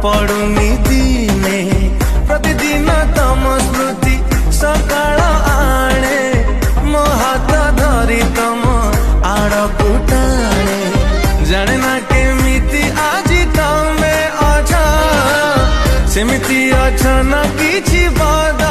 पड़ुनी दिने प्रतिदिन तम स्मृति सकाळ आणे मो हाथ धरी तम आड़कू टाणे जाने ना केमिति आज तमे अछ सेमिति अछ ना किछि बद